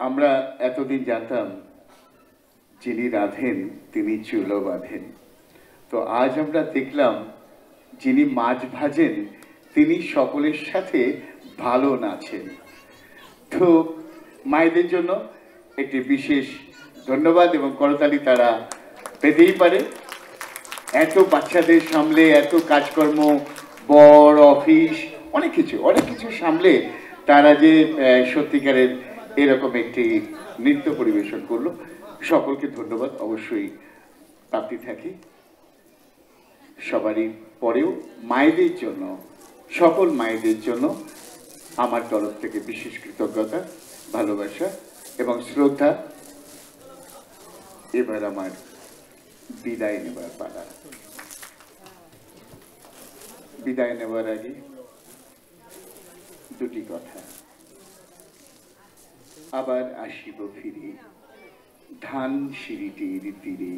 আমরা এতদিন জানতাম যিনি রাধেন তিনি চুলো বাঁধেন, তো আজ আমরা দেখলাম যিনি মাছ ভাজেন তিনি সকলের সাথে ভালো নাচেন। তো মায়েদের জন্য একটি বিশেষ ধন্যবাদ এবং করতালি তারা পেতেই পারে। এত বাচ্চাদের সামলে, এত কাজকর্ম, বড় অফিস, অনেক কিছু সামলে তারা যে সত্যিকারের এরকম একটি নৃত্য পরিবেশন করলো, সকলকে ধন্যবাদ অবশ্যই প্রাপ্তি থাকি। সবারই পরেও মায়েদের জন্য, সকল মায়েদের জন্য আমার তরফ থেকে বিশেষ কৃতজ্ঞতা, ভালোবাসা এবং শ্রদ্ধা। এবার আমার বিদায় নেবার পালা। বিদায় নেবার আগে দুটি কথা। আবার আসিব ফিরে ধান সিঁড়িটির তীরে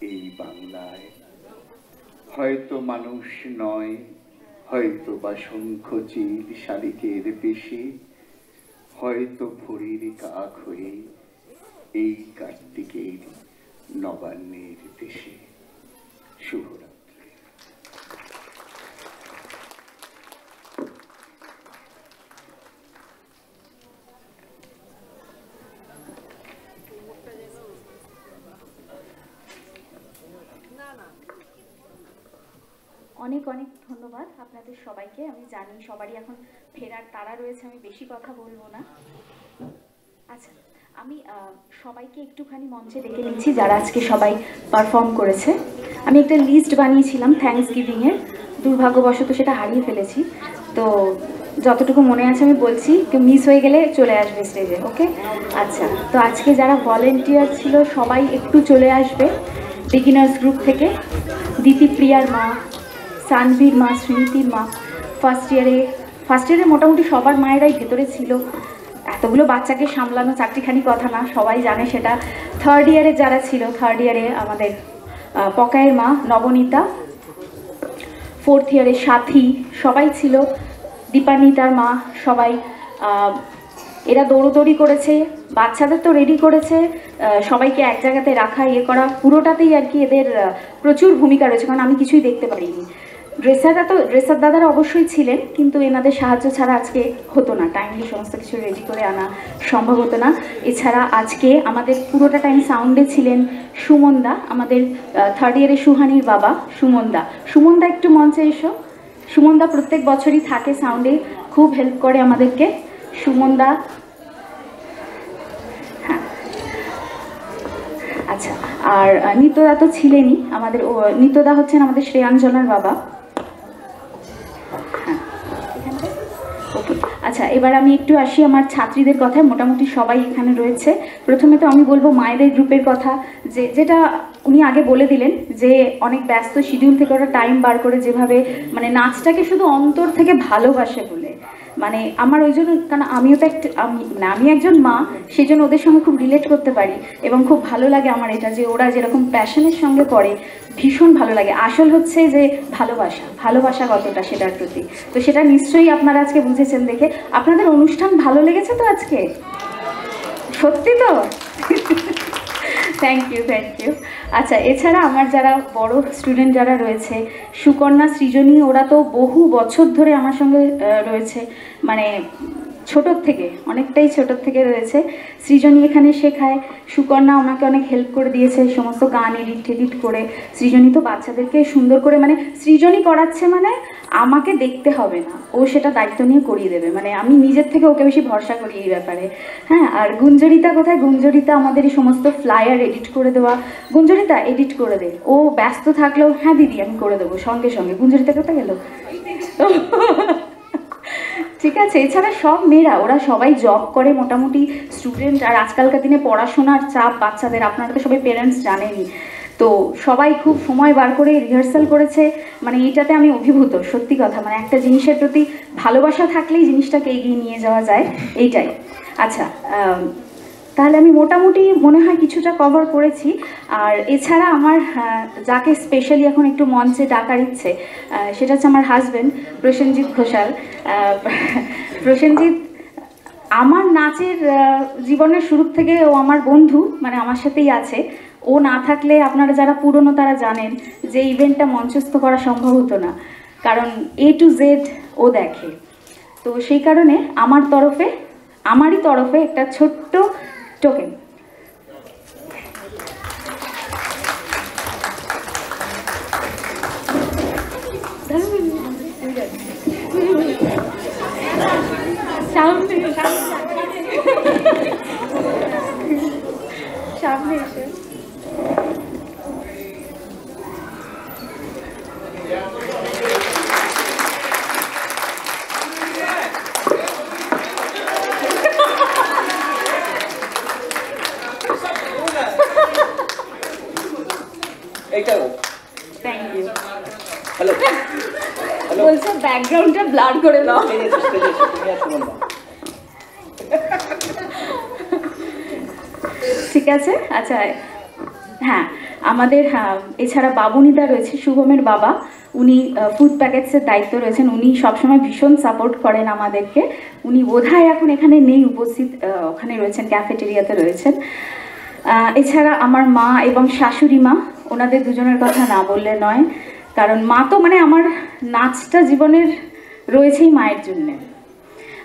এই বাংলায়, হয়তো মানুষ নয়, হয়তো বা শঙ্খ চিল শালিকের বেশে, হয়তো ভোরের কাক হয়ে এই কার্তিকের নবান্নের দেশে। শুভরাত্রি। অনেক অনেক ধন্যবাদ আপনাদের সবাইকে। আমি জানি সবারই এখন ফেরার তাড়া রয়েছে, আমি বেশি কথা বলবো না। আচ্ছা, আমি সবাইকে একটুখানি মঞ্চে ডেকে নিচ্ছি যারা আজকে সবাই পারফর্ম করেছে। আমি একটা লিস্ট বানিয়েছিলাম থ্যাঙ্কস গিভিংয়ের, দুর্ভাগ্যবশত সেটা হারিয়ে ফেলেছি। তো যতটুকু মনে আছে আমি বলছি, কেউ মিস হয়ে গেলে চলে আসবে স্টেজে, ওকে? আচ্ছা, তো আজকে যারা ভলেন্টিয়ার ছিল সবাই একটু চলে আসবে বিগিনার্স গ্রুপ থেকে। দিতিপ্রিয়ার মা, সানভীর মা, শ্রীনীতির মা, ফার্স্ট ইয়ারে মোটামুটি সবার মায়েরাই ভেতরে ছিল। এতগুলো বাচ্চাকে সামলানো চাকরিখানি কথা না, সবাই জানে সেটা। থার্ড ইয়ারে যারা ছিল, থার্ড ইয়ারে আমাদের পকায়ের মা নবনীতা, ফোর্থ ইয়ারে সাথী, সবাই ছিল। দীপান্বিতার মা, সবাই। এরা দৌড়োদৌড়ি করেছে, বাচ্চাদের তো রেডি করেছে, সবাইকে এক জায়গাতে রাখা, ইয়ে করা, পুরোটাতেই আর কি এদের প্রচুর ভূমিকা রয়েছে, কারণ আমি কিছুই দেখতে পারিনি। ড্রেসার দাদারা অবশ্যই ছিলেন, কিন্তু এনাদের সাহায্য ছাড়া আজকে হতো না, টাইমলি সমস্ত কিছু রেডি করে আনা সম্ভব হতো না। এছাড়া আজকে আমাদের পুরোটা টাইম সাউন্ডে ছিলেন সুমনদা, আমাদের থার্ড ইয়ারে সুহানির বাবা সুমনদা একটু মঞ্চে এসো। সুমনদা প্রত্যেক বছরই থাকে সাউন্ডে, খুব হেল্প করে আমাদেরকে সুমনদা। হ্যাঁ, আচ্ছা, আর নিত্যদা তো ছিলেনই আমাদের। নিত্যদা হচ্ছেন আমাদের শ্রেয়াঞ্জনার বাবা। আচ্ছা, এবার আমি একটু আসি আমার ছাত্রীদের কথায়। মোটামুটি সবাই এখানে রয়েছে। প্রথমে তো আমি বলবো মায়েদের গ্রুপের কথা, যেটা উনি আগে বলে দিলেন, যে অনেক ব্যস্ত শিডিউল থেকে ওরা টাইম বার করে যেভাবে মানে নাচটাকে শুধু অন্তর থেকে ভালোবাসে বলে, মানে আমার ওই জন্য, কারণ আমিও তো আমি একজন মা, সেই জন্য ওদের সঙ্গে খুব রিলেট করতে পারি এবং খুব ভালো লাগে আমার এটা, যে ওরা যেরকম প্যাশনের সঙ্গে করে ভীষণ ভালো লাগে। আসল হচ্ছে যে ভালোবাসা কতটা সেটার প্রতি। তো সেটা নিশ্চয়ই আপনারা আজকে বুঝেছেন দেখে। আপনাদের অনুষ্ঠান ভালো লেগেছে তো আজকে? সত্যি তো? Thank you. আচ্ছা, এছাড়া আমার যারা বড় স্টুডেন্ট যারা রয়েছে, সুকন্যা, সৃজনী, ওরা তো বহু বছর ধরে আমার সঙ্গে রয়েছে, মানে অনেকটাই ছোটোর থেকে রয়েছে। সৃজনী এখানে শেখায়, সুকন্যা ওনাকে অনেক হেল্প করে দিয়েছে সমস্ত গান এডিট করে। সৃজনী তো বাচ্চাদেরকে সুন্দর করে, মানে সৃজনী করাচ্ছে মানে আমাকে দেখতে হবে না, ও সেটা দায়িত্ব নিয়ে করিয়ে দেবে, মানে আমি নিজের থেকে ওকে বেশি ভরসা করি এই ব্যাপারে। হ্যাঁ, আর গুঞ্জরিতা কোথায়? গুঞ্জরিতা আমাদের এই সমস্ত ফ্লায়ার এডিট করে দেওয়া। গুঞ্জরিতা এডিট করে দে, ও ব্যস্ত থাকলেও হ্যাঁ দিদি আমি করে দেবো সঙ্গে সঙ্গে। গুঞ্জরিতা কোথায় গেল? ঠিক আছে। এছাড়া সব মেয়েরা, ওরা সবাই জব করে মোটামুটি, স্টুডেন্ট। আর আজকালকার দিনে পড়াশোনার চাপ বাচ্চাদের, আপনারা তো সবাই পেরেন্টস জানেনই। তো সবাই খুব সময় বার করে রিহার্সাল করেছে, মানে এইটাতে আমি অভিভূত, সত্যি কথা। মানে একটা জিনিসের প্রতি ভালোবাসা থাকলেই জিনিসটাকে এগিয়ে নিয়ে যাওয়া যায়, এইটাই। আচ্ছা, তাহলে আমি মোটামুটি মনে হয় কিছুটা কভার করেছি। আর এছাড়া আমার যাকে স্পেশালি এখন একটু মঞ্চে ডাকার ইচ্ছে, সেটা হচ্ছে আমার হাজব্যান্ড প্রসেনজিৎ ঘোষাল। প্রসেনজিৎ আমার নাচের জীবনের শুরু থেকে ও আমার বন্ধু, মানে আমার সাথেই আছে। ও না থাকলে আপনারা যারা পুরনো তারা জানেন যে ইভেন্টটা মঞ্চস্থ করা সম্ভব হতো না, কারণ A to Z ও দেখে। তো সেই কারণে আমারই তরফে একটা ছোট্ট টোকেন। সামনে এসে থ্যাংক ইউ। হ্যালো বলছে ব্যাকগ্রাউন্ডটা ব্লার করে দাও। ঠিক আছে, আচ্ছা। হ্যাঁ, আমাদের এছাড়া বাবুনিদা রয়েছে, শুভমের বাবা, উনি ফুড প্যাকেটসের দায়িত্ব রয়েছেন। উনি সবসময় ভীষণ সাপোর্ট করেন আমাদেরকে। উনি বোধহয় এখন এখানে নেই উপস্থিত, ওখানে রয়েছেন, ক্যাফেটেরিয়াতে রয়েছেন। এছাড়া আমার মা এবং শাশুড়ি মা, ওনাদের দুজনের কথা না বললে নয়, কারণ মা তো মানে আমার নাচটা জীবনের রয়েছেই মায়ের জন্যে।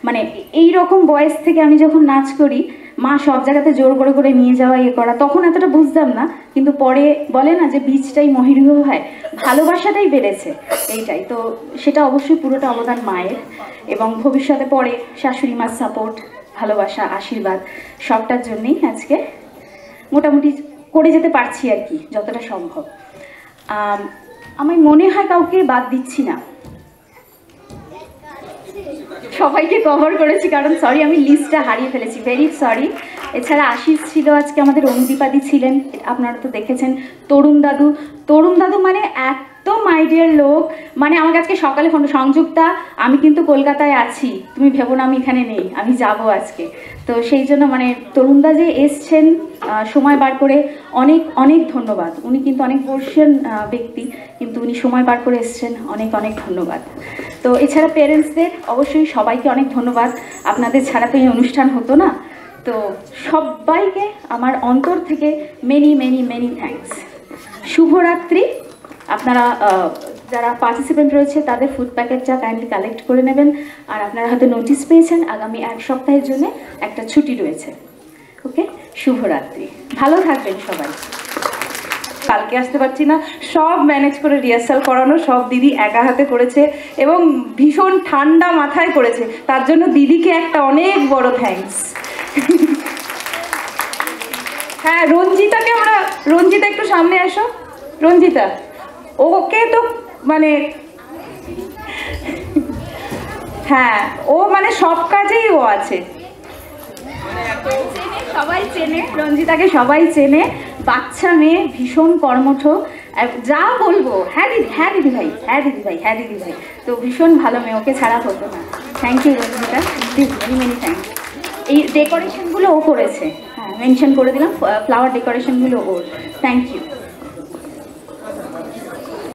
মানে এই রকম বয়স থেকে আমি যখন নাচ করি, মা সব জায়গাতে জোর করে করে নিয়ে যাওয়া ইয়ে করা, তখন এতটা বুঝতাম না, কিন্তু পরে বলে না যে বীজটাই মহিরুহ হয়, ভালোবাসাটাই বেড়েছে এইটাই। তো সেটা অবশ্যই পুরোটা অবদান মায়ের, এবং ভবিষ্যতে পরে শাশুড়ি মার সাপোর্ট, ভালোবাসা, আশীর্বাদ সবটার জন্যেই আজকে মোটামুটি করে যেতে পারছি আর কি, যতটা সম্ভব। আমার মনে হয় কাউকে বাদ দিচ্ছি না, সবাইকে কভার করেছি, কারণ সরি আমি লিস্টটা হারিয়ে ফেলেছি, ভেরি সরি। এছাড়া আশিস ছিল আজকে, আমাদের অনুদীপাদি ছিলেন, আপনারা তো দেখেছেন। তরুণ দাদু মানে একদম মাই ডিয়ার লোক, মানে আমাকে আজকে সকালে ফোন, সংযুক্তা আমি কিন্তু কলকাতায় আছি, তুমি ভেবো না আমি এখানে নেই, আমি যাব আজকে। তো সেই জন্য মানে তরুণদা যে এসছেন সময় বার করে, অনেক অনেক ধন্যবাদ। উনি কিন্তু অনেক বর্ষীয়ান ব্যক্তি, কিন্তু উনি সময় বার করে এসছেন, অনেক অনেক ধন্যবাদ। তো এছাড়া পেরেন্টসদের অবশ্যই সবাইকে অনেক ধন্যবাদ, আপনাদের ছাড়া তো এই অনুষ্ঠান হতো না। তো সবাইকে আমার অন্তর থেকে মেনি মেনি মেনি থ্যাঙ্কস। শুভরাত্রি। আপনারা যারা পার্টিসিপেন্ট রয়েছে তাদের ফুড প্যাকেটটা কাইন্ডলি কালেক্ট করে নেবেন। আর আপনারা হয়তো নোটিশ পেয়েছেন আগামী 1 সপ্তাহের জন্য একটা ছুটি রয়েছে। ওকে, শুভরাত্রি, ভালো থাকবেন সবাই। কালকে আসতে পারছি না, সব ম্যানেজ করে রিহার্সাল করানো সব দিদি একা হাতে করেছে এবং ভীষণ ঠান্ডা মাথায় করেছে, তার জন্য দিদিকে একটা অনেক বড় থ্যাঙ্কস। হ্যাঁ, রঞ্জিতা একটু সামনে আসো। রঞ্জিতা, ওকে তো মানে হ্যাঁ, ও মানে সব কাজেই ও আছে, সবাই চেনে রঞ্জিতাকে, সবাই চেনে, বাচ্চা মেয়ে, ভীষণ কর্মঠ, যা বলবো হ্যাঁ দিদি, হ্যাঁ দিদি ভাই, হ্যাঁ দিদি ভাই, হ্যাঁ দিদি ভাই। তো ভীষণ ভালো মেয়ে, ওকে ছাড়া হতো না। Thank you Ranjita, many many thank. এই ডেকোরেশনগুলো ও করেছে, হ্যাঁ মেনশন করে দিলাম, ফ্লাওয়ার ডেকোরেশনগুলো ওর। Thank you.